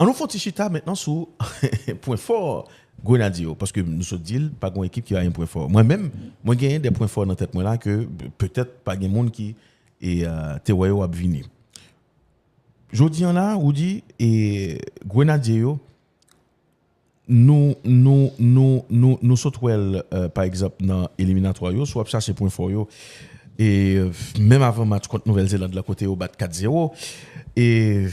On nous fait chita maintenant sur point fort Grenadier parce que nous sommes dit pas une équipe qui a un point fort. Moi-même, moi j'ai des points forts dans tête moi là que peut-être pas grand monde qui est téwayo a venir. Jodi en là ou dit et Grenadier nous sautons par exemple dans éliminatoire yo soit chercher point fort yo et même avant match contre Nouvelle-Zélande la côté au bat 4-0 et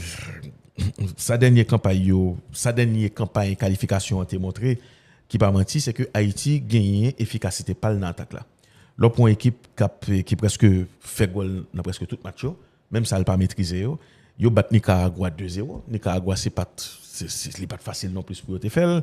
sa dernière campagne qualification a été montré qui pas menti c'est que Haïti gagne efficacité pas dans l'attaque là. L'autre point équipe qui presque fait goal dans presque tout match yo, même ça elle pas maîtriser yo bat Nicaragua 2-0. Nicaragua c'est pas facile non plus pour te faire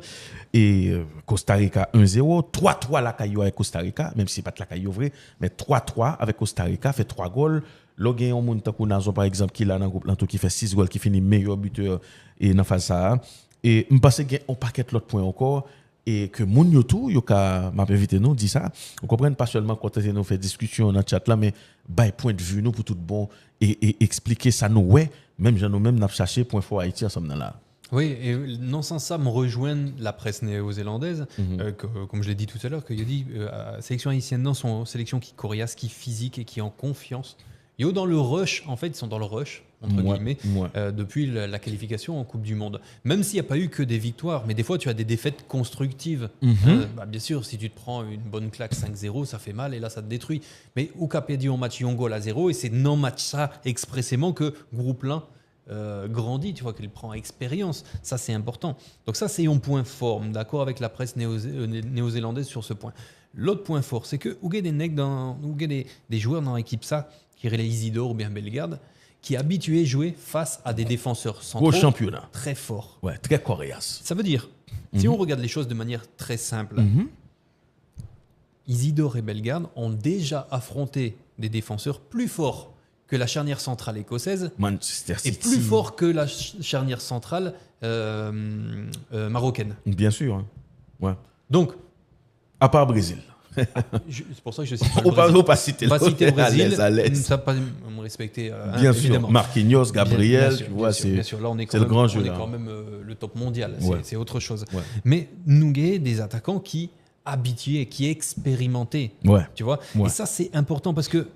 et Costa Rica 1-0, 3-3 la caillou avec Costa Rica même si c'est pas la caillou vrai mais 3-3 avec Costa Rica fait 3 goals. Lo gen yon moun takou Nazo par exemple qui là dans groupe là qui fait 6 goals qui finit meilleur buteur et dans phase ça et me pense gen on paquet l'autre point encore et que moun yo tout yo ka m'a invité nous dit ça on comprenne pas seulement quand nous fait discussion dans chat là mais bay point de vue nous pour tout bon et expliquer ça nous ouais même gens nous même n'a cherché point fort Haïti ensemble là. Oui, et non sans ça, me rejoindre la presse néo-zélandaise, comme je l'ai dit tout à l'heure, qu'il dit la sélection haïtienne, non, sont une sélection qui est coriace, qui est physique et qui est en confiance. Yo dans le rush, en fait, ils sont dans le rush, entre guillemets, depuis la qualification en Coupe du Monde. Même s'il n'y a pas eu que des victoires, mais des fois, tu as des défaites constructives. Bien sûr, si tu te prends une bonne claque 5-0, ça fait mal et là, ça te détruit. Mais au Capédi, on match Yongo à 0 et c'est non match ça expressément que groupe l'un grandit, tu vois, qu'il prend expérience. Ça, c'est important. Donc ça, c'est un point fort. D'accord avec la presse néo-zélandaise sur ce point. L'autre point fort, c'est que vous avez des joueurs dans l'équipe ça, qui est Isidore ou bien Bellegarde, qui est habitué à jouer face à des défenseurs centraux très forts. Ouais, très coriaces. Ça veut dire, si on regarde les choses de manière très simple, Isidore et Bellegarde ont déjà affronté des défenseurs plus forts que la charnière centrale écossaise et plus fort que la charnière centrale marocaine. Bien sûr. Hein. Ouais. Donc, à part Brésil. C'est pour ça que je cite on va pas citer le Brésil. À l'aise. Ça pas me respecter. Bien évidemment. sûr. Marquinhos, Gabriel, bien sûr. Là, on est c'est le grand jeu. On est quand même le top mondial. C'est autre chose. Ouais. Mais nous avons des attaquants qui habitués, qui expérimentés. Ouais. Tu vois. Et ça, c'est important parce que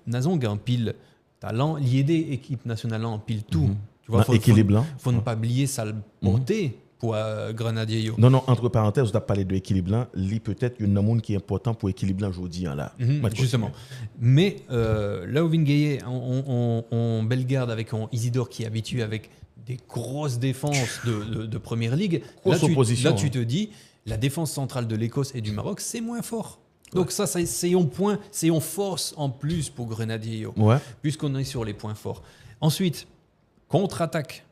Nazon a un pile talent, l'IED équipe nationale en pile tout. Tu vois, faut ne pas oublier ça le porter. Pour Grenadier. Non, entre parenthèses, on a parlé de l'équilibre. Lui, peut-être, il y a un monde qui est important pour l'équilibre aujourd'hui. Là. Justement. Mais là où Vingaye, on Bellegarde avec un Isidore qui est habitué avec des grosses défenses de première ligue, là, tu te dis, la défense centrale de l'Écosse et du Maroc, c'est moins fort. Donc ça, c'est un point, c'est une force en plus pour Grenadier. Puisqu'on est sur les points forts. Ensuite, contre-attaque.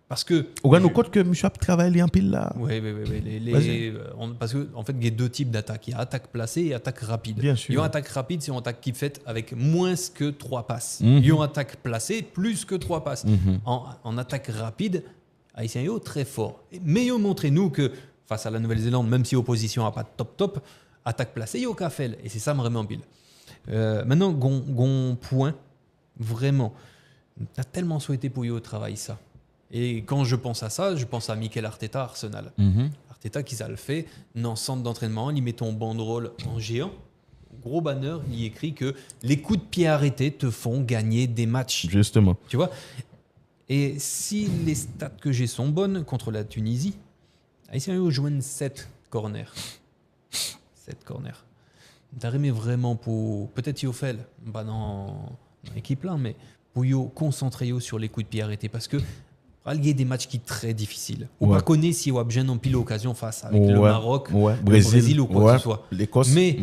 Parce que. On a nos codes que Michel travaille en pile là. Oui. Parce qu'en fait, il y a deux types d'attaques. Il y a attaque placée et attaque rapide. Bien sûr. Il y a une attaque rapide, c'est une attaque qui est faite avec moins que 3 passes. Il y a une attaque placée, plus que 3 passes. En attaque rapide, Haïtien est très fort. Mais montrez-nous que face à la Nouvelle-Zélande, même si l'opposition n'a pas de top, attaque placée, il y a aucun fait. Et c'est ça, vraiment pile. Maintenant, gon point, vraiment. Tu as tellement souhaité pour eux travailler ça. Et quand je pense à ça, je pense à Mikel Arteta, Arsenal. Arteta qui ça le fait, dans le centre d'entraînement, il met ton banderole en géant, gros banner, il écrit que les coups de pied arrêtés te font gagner des matchs. Justement. Tu vois. Et si les stats que j'ai sont bonnes contre la Tunisie, Haïtien a joué 7 corners. 7 corners. T'as aimé vraiment pour... Peut-être Yofel, pas dans l'équipe là, mais pour concentrer sur les coups de pied arrêtés. Parce que il y a des matchs qui sont très difficiles. On ne connaît si on a bien en pile l'occasion face avec le Maroc, le Brésil ou quoi que ce soit. L'Écosse. Mais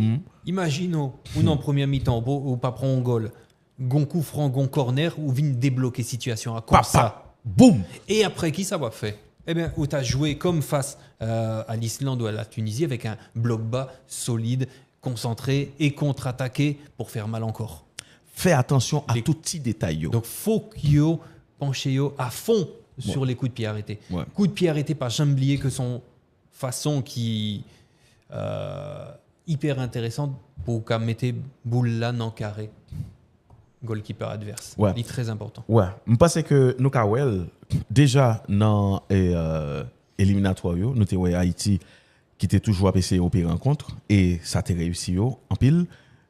imaginons, ou en première mi-temps, ou pas prendre un goal, gon coup franc, gon corner, ou vient débloquer situation comme ça. Boum. Et après, qui ça va faire? Eh bien, où tu as joué comme face à l'Islande ou à la Tunisie avec un bloc bas, solide, concentré et contre-attaqué pour faire mal encore. Fais attention à tout petit détail. Donc, faut que penchez à fond sur les coups de pied arrêtés. Coups de pied arrêtés par Chamblier que son façon qui hyper intéressante pour qu'à mettre boule là dans carré goalkeeper adverse. C'est très important. Je pense que nous déjà dans éliminatoire, nous avons Haïti qui était toujours à essayer opérer rencontre et ça a réussi en pile.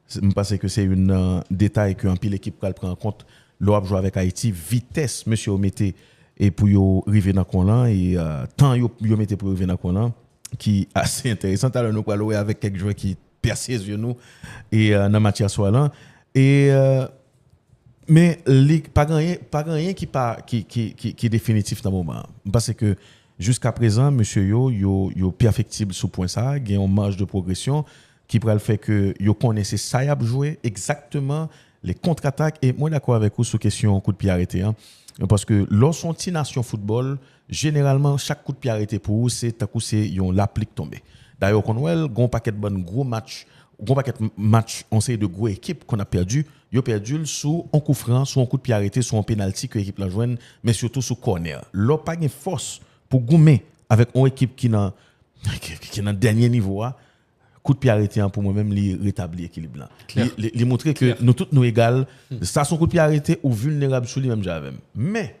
Je pense que c'est un détail que en pile l'équipe prend en compte. L'Europe joue avec Haïti, vitesse, monsieur Ometé, et pour y arriver dans le et tant yo mettez pour arriver dans le qui est assez intéressant. Alors nous allons avec quelques joueurs qui percent les yeux nous et dans matière soit là et mais pas rien qui est définitif dans le moment parce que jusqu'à présent monsieur yo perfectible sous point ça, il y a une marge de progression qui pourrait le faire que yo connaissez ça y a jouer exactement les contre-attaques et moi d'accord avec vous sur question coup de pied arrêté hein. Parce que lorsqu'on est nation football, généralement, chaque coup de pied arrêté pour vous, c'est l'applique tombé. D'ailleurs, quand on a un paquet de gros matchs, on sait de gros équipes qu'on a perdu, ils ont perdu sous un coup franc, sous un coup de pied arrêté, sous un penalty que l'équipe la joue, mais surtout sous corner. Là, pas de force pour gommer avec une équipe qui est dans le dernier niveau. Coup de pied arrêté pour moi-même, les rétablir l'équilibre. Les montrer que nous tous nous égales. Ça, son coup de pied arrêté ou vulnérable sur lui-même, j'avais. Mais,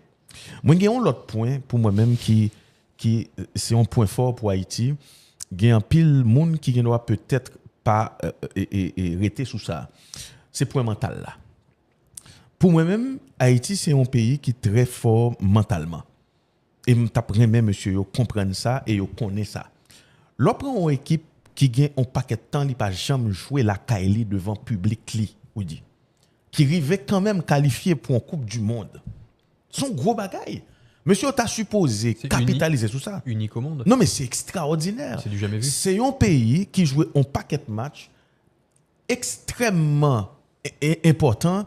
moi, j'ai un autre point pour moi-même qui c'est un point fort pour Haïti. Il y a un pile monde qui ne doit peut-être pas rester sous ça. C'est point mental là. Pour moi-même, Haïti, c'est un pays qui est très fort mentalement. Et je t'apprends monsieur, comprendre ça et connaître ça. Lorsqu'on prend une équipe qui gagne un paquet de temps, il pas jamais jouer la Kaili devant public li, ou dit. Qui arrivait quand même qualifié pour une Coupe du Monde. Son gros bagaille. Monsieur, t'as supposé capitaliser sur ça. Unique au monde. Non, mais c'est extraordinaire. C'est du jamais vu. C'est un pays qui jouait un paquet de matchs extrêmement important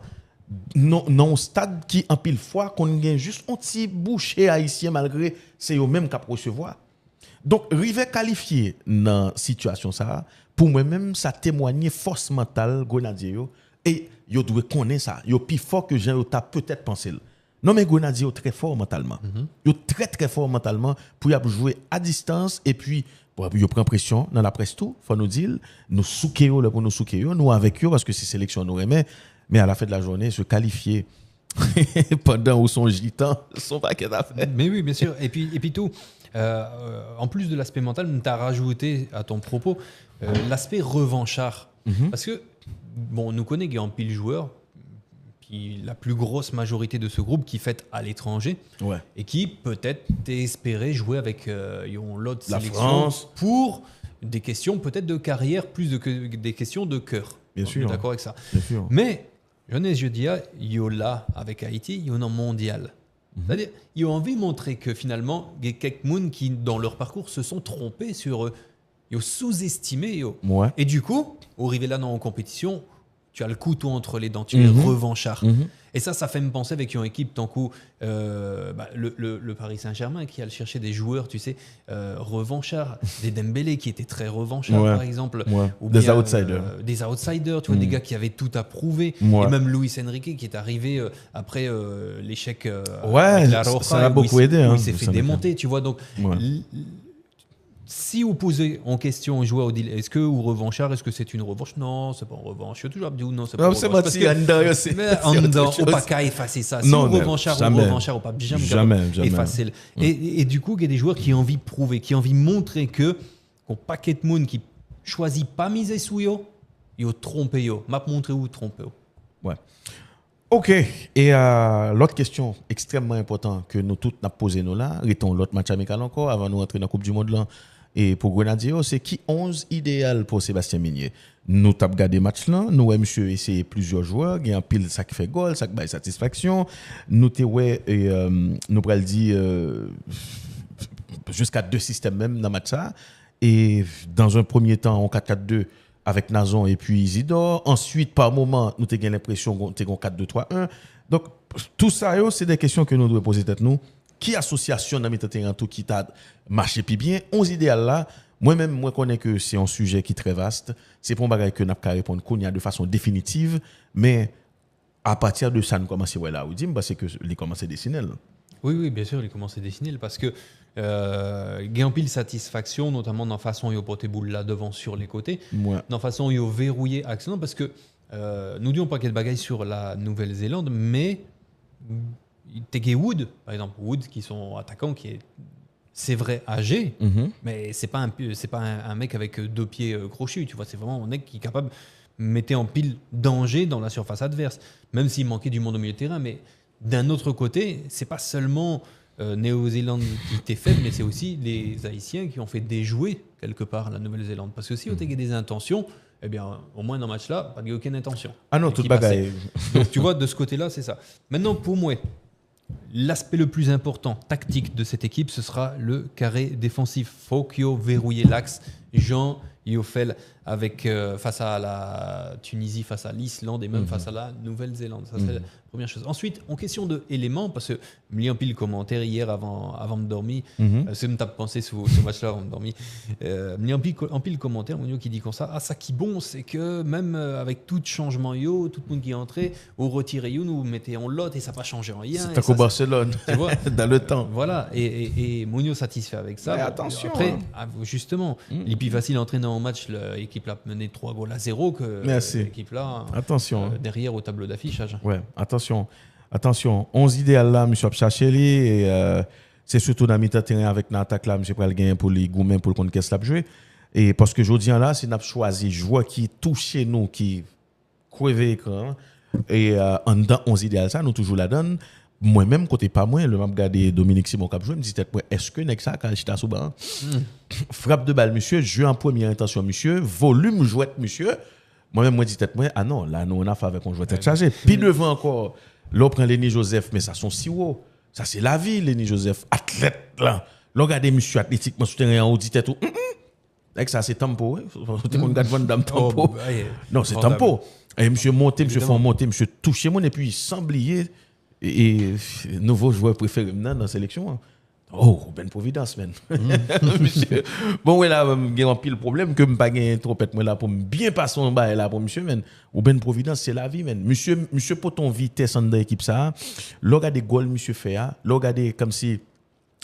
non stade qui en pile fois qu'on gagne juste un petit boucher haïtien malgré c'est eux même qui recevoir. Donc, rive qualifié dans situation ça, pour moi-même, ça témoigne force mentale Grenadier et yo doit connaître ça. Yo plus fort que Jean t'a peut-être pensé. Non mais Grenadier très fort mentalement. Yo très fort mentalement pour y jouer à distance et puis yo prend pression dans la presse tout, faut nous dire, nous soukéo là pour nous soukéo, nous avec eux parce que c'est sélection nous remet, mais à la fin de la journée se qualifier pendant où son gitan, son paquet d'affaires. Mais oui, bien sûr. Et puis tout. En plus de l'aspect mental, tu as rajouté à ton propos l'aspect revanchard. Parce que, bon, on nous connaît qu'il y a un pile joueur, puis la plus grosse majorité de ce groupe qui fait à l'étranger et qui peut-être espérait jouer avec l'autre sélection pour des questions peut-être de carrière plus que des questions de cœur. Bien sûr. D'accord avec ça. Bien sûr. Mais, je dis, il y a là avec Haïti, il y a un mondial. C'est-à-dire, ils ont envie de montrer que finalement, il y a quelques gens qui, dans leur parcours, se sont trompés sur eux. Ils ont sous-estimé. Et du coup, au arriver là dans la compétition, tu as le couteau entre les dents, tu es revanchard. Et ça fait me penser avec une équipe tant que le Paris Saint-Germain qui allait chercher des joueurs, tu sais, revanchards, des Dembélé qui étaient très revanchards par exemple, ou des bien, outsiders. Des outsiders, tu vois, des gars qui avaient tout à prouver. Et même Luis Enrique qui est arrivé après l'échec avec la Roja, ça a beaucoup aidé. Où il s'est fait démonter, tu vois. Donc, si vous posez en question un joueur, est-ce que ou revanchard, est-ce que c'est une revanche? Non, c'est pas une revanche. Je toujours dit non, c'est pas une revanche. Parce que on pas qu'à effacer ça. Si on revanchard ou revanchard, on pas jamais effacer. Et du coup, il y a des joueurs qui ont envie de prouver, qui ont envie de montrer que qu'on paquet de monde qui choisit pas miser sous yo, yo trompé yo, m'a montré ou trompé yo. Ouais. OK. Et l'autre question extrêmement importante que nous tous n'a posé nous là, restons l'autre match amical encore avant de nous entrer dans la Coupe du Monde là. Et pour Grenadier, c'est qui 11 idéal pour Sébastien Minier. Nous avons regardé le match là, nous avons essayé plusieurs joueurs, il y a un pile ça qui fait goal, ça qui fait satisfaction. Nous nous pral dire jusqu'à 2 systèmes même dans le match ça. Et dans un premier temps, en 4-4-2 avec Nazon et puis Isidore. Ensuite, par moment, nous avons l'impression qu'on était 4-2-3-1. Donc, tout ça, c'est des questions que nous devons poser tête nous. Qui association dans le terrain tout qui t'a marché puis bien 11 idéal là moi-même moi connais que c'est un sujet qui est très vaste c'est pour un bagage que n'a pas répondre de façon définitive mais à partir de ça nous commencer là ou dit parce que il commence à dessiner là. Oui bien sûr il commence à dessiner parce que il y a un pile satisfaction notamment dans la façon il porter boule là devant sur les côtés dans la façon il verrouiller action parce que nous disons pas quel bagage sur la Nouvelle-Zélande mais Teke Wood, par exemple, Wood qui sont attaquants, c'est vrai âgé, mais c'est pas un mec avec 2 pieds crochus, tu vois, c'est vraiment un mec qui est capable de mettre en pile danger dans la surface adverse, même s'il manquait du monde au milieu de terrain. Mais d'un autre côté, c'est pas seulement Néo-Zélande qui était faible, mais c'est aussi les Haïtiens qui ont fait déjouer quelque part la Nouvelle-Zélande. Parce que si on a des intentions, eh bien, au moins dans ce match-là, pas de aucune intention. Ah non, toute bagaille. Donc tu vois, de ce côté-là, c'est ça. Maintenant, pour moi, l'aspect le plus important tactique de cette équipe, ce sera le carré défensif. Faut qu'il verrouiller l'axe. Jean Yofel avec face à la Tunisie, face à l'Islande et même face à la Nouvelle-Zélande. Ça, c'est la première chose. Ensuite, en question d'éléments, parce que je lis un pile commentaire hier avant de dormir, c'est me tape pensé sur ce match-là avant de dormir. Je lis un pile commentaire, Mounio qui dit comme ça, ça qui bon, c'est que même avec tout changement tout le monde qui est entré, au retiré nous mettez en lot et ça n'a pas changé en rien. C'est un coup Barcelone, tu vois, dans le temps. Voilà, et Mounio satisfait avec ça. Mais attention. Après, justement, il est plus facile d'entraîner en match l'équipe là menait 3 goals à 0 que l'équipe là derrière au tableau d'affichage. Ouais, attention. 11 idéal là, monsieur Chacheli, et c'est surtout dans mi-temps terrain avec l'attaque là, monsieur pral gagner pour les Goumen pour le compte qu'est-ce l'a joué. Et parce que je dis là, c'est n'a choisi joueur qui touche nous, qui crève écran et en dedans 11 idéal ça nous toujours la donne. Moi-même, côté pas moi, le m'a regardé Dominique Simon Cap joué, me dit tête moi, est-ce que Nexa Kalchita Souban frappe de balle monsieur, jeu en première intention monsieur, volume jouette monsieur. Moi-même moi dit tête moi, ah non, là nous on a fait avec on jouait tête chargée. Puis devant encore, l'on prend Lenny Joseph, mais ça son si haut. Ça c'est la vie Lenny Joseph, athlète là. L'on regarde monsieur athlétiquement souterrain en haut dit tête tout. Avec ça c'est tempo, tu on garde dame tempo. Non, c'est tempo. Et monsieur monter, monsieur font monter, monsieur toucher mon et puis sans oublier. Et nouveau joueur préféré dans la sélection. Oh, Ben Providence, man. Monsieur. Bon, ouais, là, j'ai un pile problème que je n'ai pas gagné trop moi là pour bien passer en bas là pour monsieur, man. Ou Ben Providence, c'est la vie, man. Monsieur, pour ton vitesse en l'équipe, ça, regardez goal, monsieur fait, regardez comme si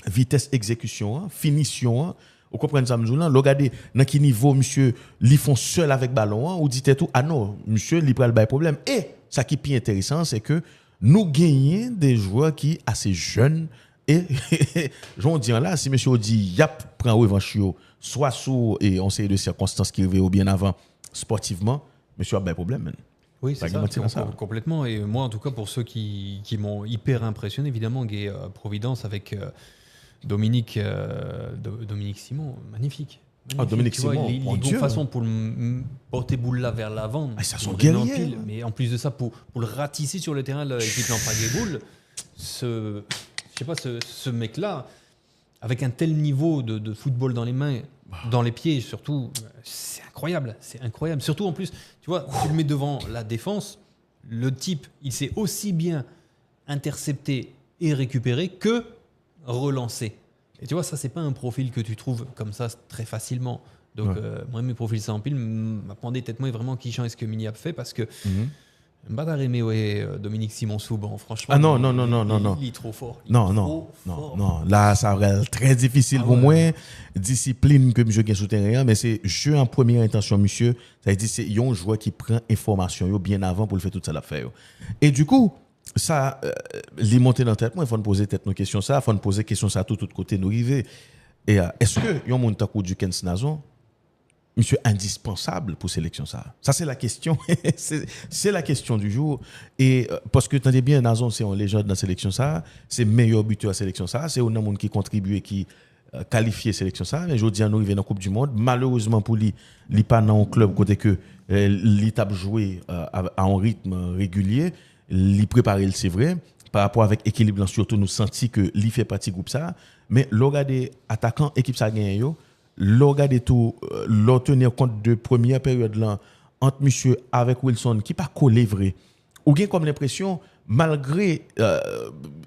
vitesse exécution, finition, vous comprenez ça, monsieur, regardez dans quel niveau, monsieur, ils font seul avec ballon, ou dites tout, ah non, monsieur, il prend le problème. Et ça qui est plus intéressant, c'est que nous gagnons des joueurs qui sont assez jeunes. Et j'en dis là, si monsieur dit, yap, prend revanche, soit sous et on sait de circonstances qui arrivent bien avant sportivement, monsieur a des problèmes. Oui, c'est ça, complètement. Et moi, en tout cas, pour ceux qui m'ont hyper impressionné, évidemment, Providence avec Dominique Simon, magnifique. Dominique Simon, il a une façon pour porter boule là vers l'avant. Ça sont guerriers. Mais en plus de ça, pour le ratisser sur le terrain, l'équipe Lampague boule, ce mec-là, avec un tel niveau de football dans les mains, dans les pieds surtout, c'est incroyable. Surtout en plus, tu vois, tu le mets devant la défense, le type, il sait aussi bien intercepter et récupérer que relancer. Et tu vois, ça, c'est pas un profil que tu trouves comme ça très facilement. Donc, moi, mes profils sans pile, m'appendait peut-être moi vraiment qui change ce que Mini a fait parce que Dominique Simon Souban, franchement. Ah non. Il est trop fort. Non. Là, ça va être très difficile pour moi. Discipline que je gagne sous terrain, mais c'est jeu en première intention, monsieur. Ça veut dire c'est un joueur qui prend information bien avant pour le faire tout ça l'affaire. Et du coup, ça, les monter dans la tête, moi, il faut nous poser tête nos questions, ça, il faut nous poser questions ça tout côté nous arriver. Et est-ce que yon moun takou du Kens Nazon, monsieur indispensable pour sélection ça? Ça c'est la question, c'est la question du jour. Et parce que tenez bien, Nazon c'est un légende dans la sélection ça, c'est meilleur buteur à la sélection ça, c'est un monde qui contribue et qui qualifié sélection ça. Mais aujourd'hui, nous arrivons dans la Coupe du Monde. Malheureusement pour lui, il n'est pas dans un club côté que l'étape joué à un rythme régulier. Li préparer c'est vrai par rapport avec équilibre surtout nous senti que li fait partie groupe ça mais regardez attaquant équipe ça gagne yo regardez tout leur tenir compte de première période là entre monsieur avec Wilson qui pas collé vrai ou bien comme l'impression malgré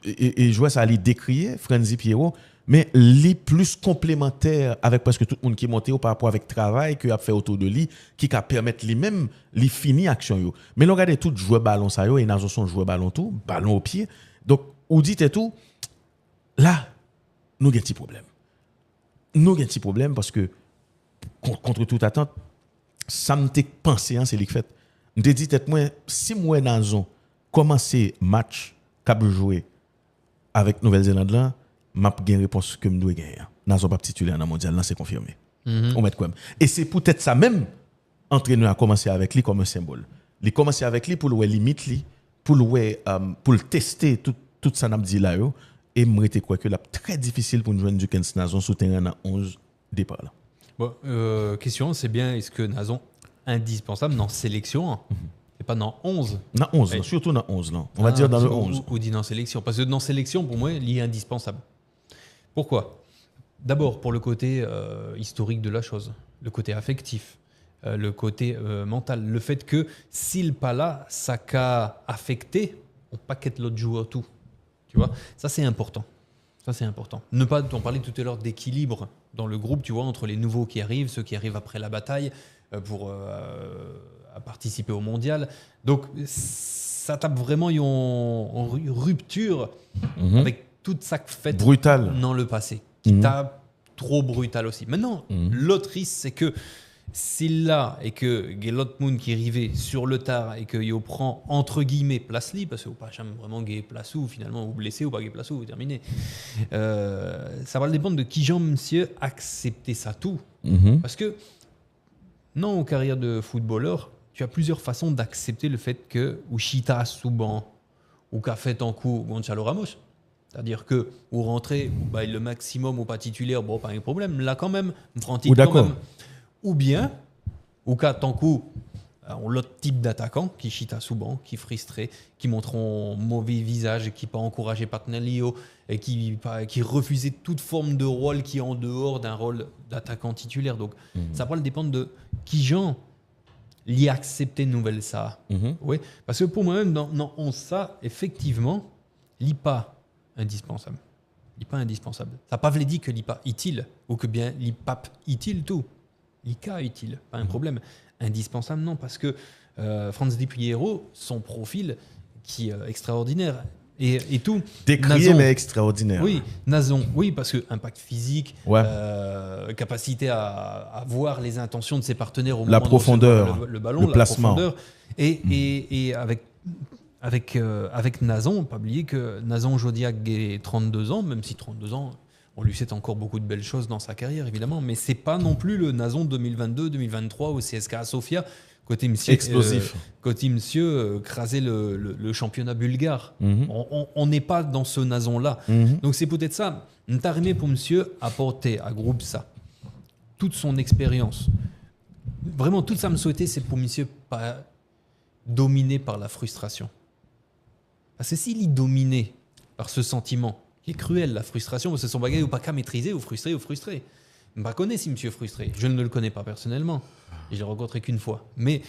et je vois ça li décrier Frenzy Pierrot mais li plus complémentaire avec presque tout le monde qui est monté par rapport avec travail que a fait autour de lui qui a permettre lui-même li fini action yo mais regardez tout joueur ballon ça yo et Nazo son joueur ballon tout ballon au pied donc ou dit et tout là nous avons un petit problème parce que contre toute attente ça me t'ai pensé c'est li fait me dit tête moi si moi Nazo commencer match cap jouer avec Nouvelle-Zélande là, m'a une réponse que me doit gagner. Nazon pas titulaire dans le mondial, là c'est confirmé. On met quoi. Et c'est peut-être ça même entraîneur a commencé avec lui comme un symbole. Il a commencé avec lui pour le limite lui, pour le tester tout ça n'a dit là yo et me était quoi que là très difficile pour nous joindre du Kens Nazon sous terrain dans 11 départ là. Bon, question, c'est bien, est-ce que Nazon indispensable dans sélection et pas dans 11? Dans 11, Ouais. là, surtout dans 11 là. On va dire dans le 11. Ou dit dans sélection. Parce que dans sélection, pour moi, il est indispensable. Pourquoi? D'abord, pour le côté historique de la chose, le côté affectif, le côté mental. Le fait que s'il pas là, ça qu'a affecté, on paquette l'autre joueur tout. Tu vois? Ça, c'est important. Ça, c'est important. Ne pas, on parlait tout à l'heure d'équilibre dans le groupe, tu vois, entre les nouveaux qui arrivent, ceux qui arrivent après la bataille pour à participer au mondial. Donc, ça tape vraiment en rupture avec toute sa fête Brutal. dans le passé, qui tape trop brutal aussi. Maintenant, l'autre risque, c'est que s'il l'a et que il y a l'autre monde qui est arrivé sur le tard et qu'il prend entre guillemets place li, parce que pas jamais vraiment gay place ou finalement ou blessé ou pas gay place ou terminé. Ça va dépendre de qui Jean monsieur accepter ça tout. Parce que non, en carrière de footballeur, tu as plusieurs façons d'accepter le fait que Ushita Souban ou qu'a fait en coup Gonzalo Ramos. C'est-à-dire que ou rentrer ou bah, le maximum ou pas titulaire, bon pas un problème. Là quand même, Franti quand même. Ou bien, ou qu'à tant coup, on l'autre type d'attaquant qui chita souvent, qui frustré, qui montre un mauvais visage, qui pas encouragé par Lio et qui refusait toute forme de rôle qui est en dehors d'un rôle d'attaquant titulaire. Donc ça va dépendre de qui Jean l'y accepter une nouvelle ça. Oui, parce que pour moi-même, dans ça, effectivement, l'IPA indispensable. L'IPA indispensable. Ça n'a pas dit que l'IPA utile ou que bien l'IPAP utile tout. L'ICA utile, pas un problème. Indispensable, non, parce que Franz Di Piero, son profil qui est extraordinaire et tout. Décrié mais extraordinaire. Oui, Nazon, oui, parce que impact physique, Ouais. capacité à voir les intentions de ses partenaires au moment La profondeur, le ballon, le placement. la profondeur. Et avec Nazon, pas oublier que Nazon Jodiac a 32 ans, même si 32 ans, on lui souhaite encore beaucoup de belles choses dans sa carrière, évidemment, mais c'est pas non plus le Nazon 2022-2023 au CSKA Sofia, côté monsieur, explosif. Côté monsieur craser le championnat bulgare. On n'est pas dans ce Nazon-là. Donc c'est peut-être ça. On t'a aimé pour monsieur apporter à groupe ça, toute son expérience. Vraiment, tout ça me souhaitait, c'est pour monsieur pas dominé par la frustration. Parce que s'il est dominé par ce sentiment, qui est cruel, la frustration, parce que son bagage ou pas qu'à maîtriser, ou frustré. Je ne connais si monsieur frustré. Je ne le connais pas personnellement. Et je l'ai rencontré qu'une fois. Mais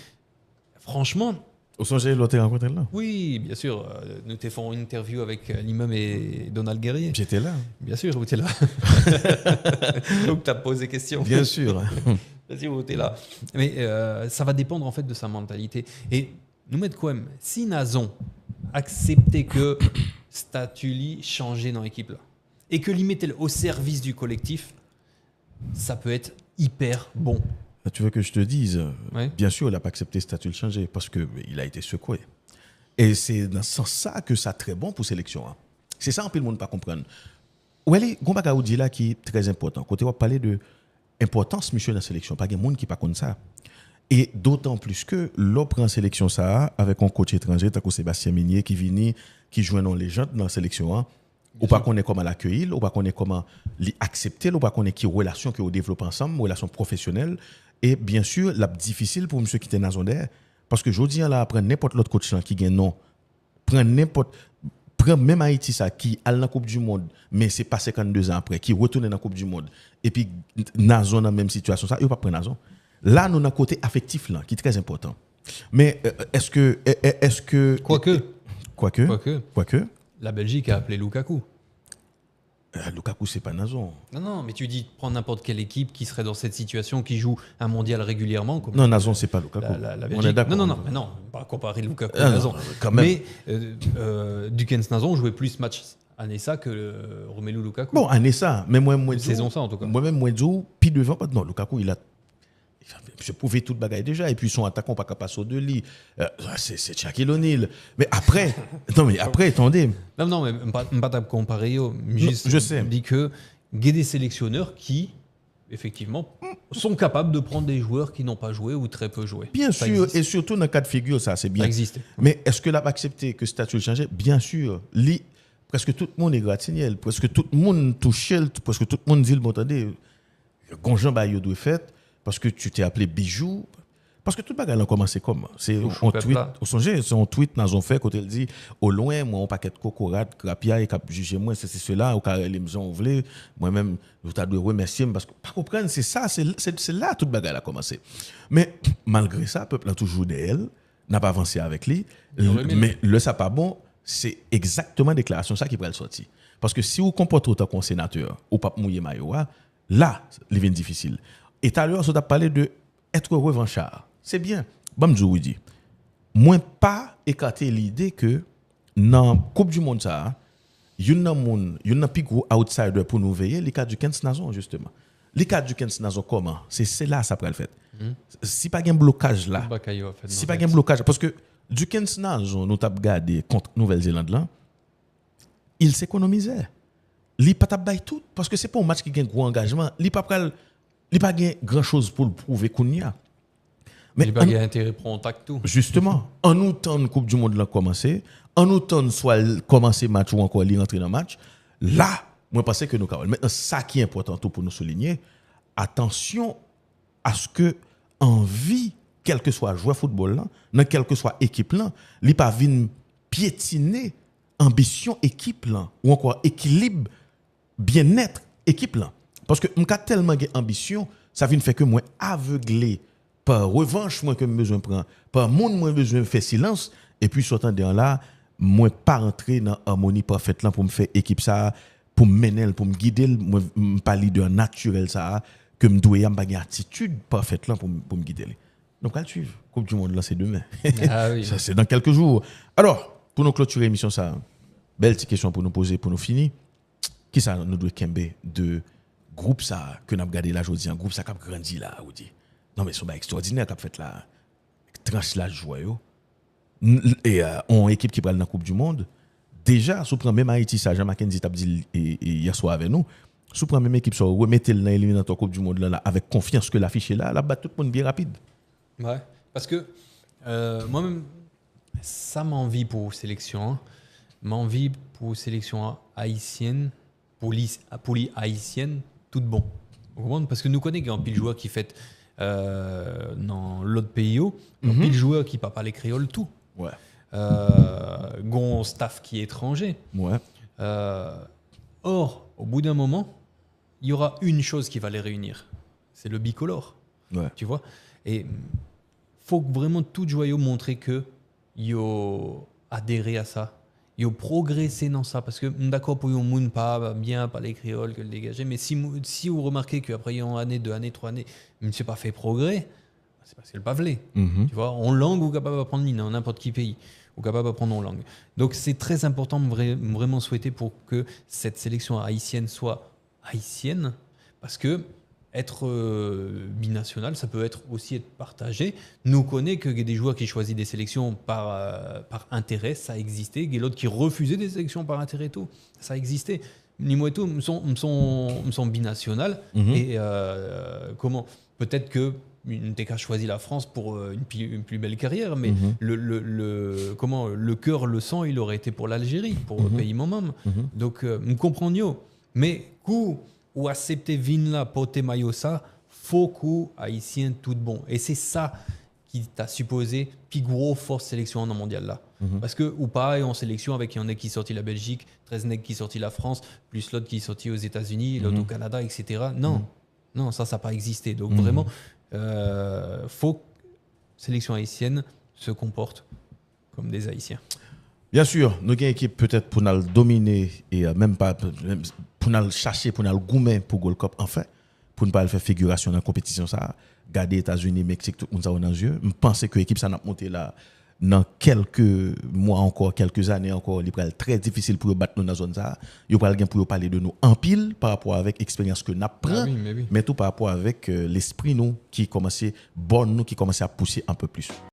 franchement... Au songé, l'autre rencontré là? Oui, bien sûr. Nous t'ai fait une interview avec l'imam et Donald Guerrier. J'étais là. Bien sûr, vous étiez là. Donc tu as posé question. Bien sûr. Bien sûr, vous étiez là. Mais ça va dépendre en fait de sa mentalité. Et nous mettre quoi même, si Nazon acceptait que Statuli changeait dans l'équipe là et que l'y mettait au service du collectif, ça peut être hyper bon. Tu veux que je te dise, Ouais. Bien sûr, il n'a pas accepté statut de changer parce qu'il a été secoué. Et c'est dans ce sens-là que ça très bon pour sélection. Hein. C'est ça, un peu le monde pas comprendre. Ou elle est, Gomba dit là qui est très important. Quand on va parler de importance, monsieur, dans la sélection, pas de monde qui pas comme ça. Et d'autant plus que l'on en sélection ça avec un coach étranger, tant que Sébastien Minier qui vient, qui joue dans les gens dans la sélection. Hein. Ou pas qu'on est comment l'accueillir, ou pas qu'on est comment l'accepter, ou pas qu'on est qui relation que on développe ensemble, relation professionnelle. Et bien sûr, la difficile pour monsieur qui était dans d'air, parce que je dis là, prendre n'importe l'autre coach là qui gagne non, prendre même Haïti ça qui a la Coupe du Monde, mais c'est pas 52 ans après, qui retourne dans la Coupe du Monde, et puis Nazon dans la même situation, ça, il va pas prendre Nazon. Là, nous avons un côté affectif là, qui est très important. Mais est-ce que Quoique. La Belgique a appelé Lukaku. Lukaku, c'est pas Nazon. Non, mais tu dis prends n'importe quelle équipe qui serait dans cette situation, qui joue un mondial régulièrement. Comme non, Nazon, c'est pas Lukaku. La On est d'accord. Non, pas comparer Lukaku à Nazon. Quand même. Mais Dukens Nazon jouait plus match à Nessa que Romelu Lukaku. Bon, à Nessa, mais moi, saison ça en tout cas. Moi-même, moi, puis devant, non, Lukaku, il a. Je pouvais tout bagaille déjà et puis son attaquant pas capable de lui. C'est Shaquille O'Neal. Mais après attendez. Non mais pas comparer yo, juste je sais. dit que il y a des sélectionneurs qui effectivement sont capables de prendre des joueurs qui n'ont pas joué ou très peu joué. Bien ça sûr existe. et surtout dans le cas de figure ça c'est bien. Ça existe. Mais est-ce que là va accepter que le statut change? Bien sûr. Presque tout le monde est gratignel, presque tout le monde touche, presque tout le monde dit le bon attendez. Gonjan ba yo doit fait parce que tu t'es appelé Bijou. Parce que tout le bagage a commencé comme c'est on tweet dans un fait quand elle dit au loin moi un paquet de cocorade crapia et cap juger moi c'est cela au cas les maisons voulait moi même je t'a dois remercier parce que pas comprendre c'est ça c'est là tout le bagage a commencé. Mais malgré ça peuple a toujours d'elle n'a pas avancé avec lui mais le ça pas bon c'est exactement déclaration ça qui va le sortir parce que si vous comportez autant qu'un sénateur ou pas mouiller maillot là il devient difficile. Et tout à l'heure, on a parlé de être revanchard. C'est bien. Bamdjou dit. Moi, pas écarter l'idée que dans la Coupe du Monde, il y a un plus gros outsider pour nous veiller, les cas du 15 Nazon, justement. Les cas du 15 Nazon, comment? C'est là, ça peut le faire. Si pas un blocage là, si pas un blocage, parce que du 15 Nazon, nous avons gardé contre Nouvelle-Zélande là, il s'économisait. Il n'a pas tabaye tout, parce que ce n'est pas un match qui a un gros engagement. Il n'a pas grand chose pour le prouver qu'on y a. Mais il n'a pas intérêt pour contact tout. Justement, en autant la Coupe du Monde l'a commencé, en autant soit commencer match ou encore rentrer dans le match, là, moi je pense que nous avons. Maintenant, ça qui est important pour nous souligner, attention à ce que envie, quel que soit joueur football là, dans quelle que soit équipe là, il pas venir piétiner ambition équipe là ou encore équilibre bien-être équipe là. Parce que m'ka tellement d'ambition, ça vient faire que moi aveuglé par revanche moi que besoin prend, par monde moi besoin faire silence et puis sortant de là, moi pas rentrer dans harmonie parfaite là pour me faire équipe ça, pour me mener, pour me guider, moi pas leader naturel ça que me doit y avoir attitude parfaite là pour me guider. Donc à suivre. Coupe du monde là c'est demain. Ah oui. Ça c'est dans quelques jours. Alors, pour nous clôturer l'émission ça, belle petite question pour nous poser pour nous finir. Qui ça nous doit kembe de groupe ça que nous avons regardé là aujourd'hui, un groupe ça qui a grandi là, ou dit. Non mais c'est pas extraordinaire qui a fait là tranche la joie et on équipe qui prend dans la Coupe du monde. Déjà, sous prend même Haïti ça Jean Mackenzie t'a dit hier soir avec nous. Sous prend même équipe ça remettre dans l'éliminatoire Coupe du monde là avec confiance que l'affiche est là bat tout le monde bien rapide. Ouais, parce que moi-même ça m'envie pour sélection, hein. M'envie pour sélection haïtienne, pour les haïtienne, tout bon. Vous comprenez? Parce que nous connaissons un pile joueur qui fait dans l'autre pays, un pile joueur qui ne parle pas les créoles, tout. Ouais. Gon staff qui est étranger. Ouais. Or, au bout d'un moment, il y aura une chose qui va les réunir. C'est le bicolore. Ouais. Tu vois? Et faut vraiment tout joyeux montrer que yo adhéré à ça. Yo progressé dans ça parce que d'accord pour yon moun pas bien pas les créoles que le dégager mais si vous remarquez qu'après une année, 2 années, 3 années, monsieur pas fait progrès, c'est parce que le pas voulait. Tu vois, en langue ou capable d'apprendre dans n'importe qui pays ou capable d'apprendre en langue. Donc c'est très important vraiment souhaiter pour que cette sélection haïtienne soit haïtienne parce que être binational, ça peut aussi être partagé. Nous connaissons qu'il y a des joueurs qui choisissent des sélections par intérêt, ça existait. Il y a d'autres qui refusaient des sélections par intérêt, tout. Ça existait. Nimo et tout, me sont binational. Et comment? Peut-être que une TK choisit la France pour une plus belle carrière, mais le cœur, le sang, il aurait été pour l'Algérie, pour le pays moi-même. Donc, nous comprenons. Mais ou accepter vin là porter maillot ça faut que haïtien tout bon et c'est ça qui t'a supposé puis gros force sélection en mondial là parce que ou pareil en sélection avec il y en a qui sorti la Belgique 13 nègres qui sorti la France plus l'autre qui sorti aux États-Unis l'autre au Canada etc. Non ça n'a pas existé donc vraiment faut que sélection haïtienne se comporte comme des Haïtiens. Bien sûr, nous avons une équipe peut-être pour nous dominer et même pas pour nous chercher, pour nous goumer pour Gold Cup, enfin, pour ne pas faire figuration dans la compétition, ça, garder États-Unis, Mexique, tout le monde ça dans les yeux. Je pense que l'équipe ça n'a monté là, dans quelques mois encore, quelques années encore, il est très difficile pour battre nous dans la zone ça. Il va pour parler de nous en pile par rapport avec l'expérience que nous prenons, mais tout par rapport avec l'esprit nous qui commençait bon nous qui commençait à pousser un peu plus.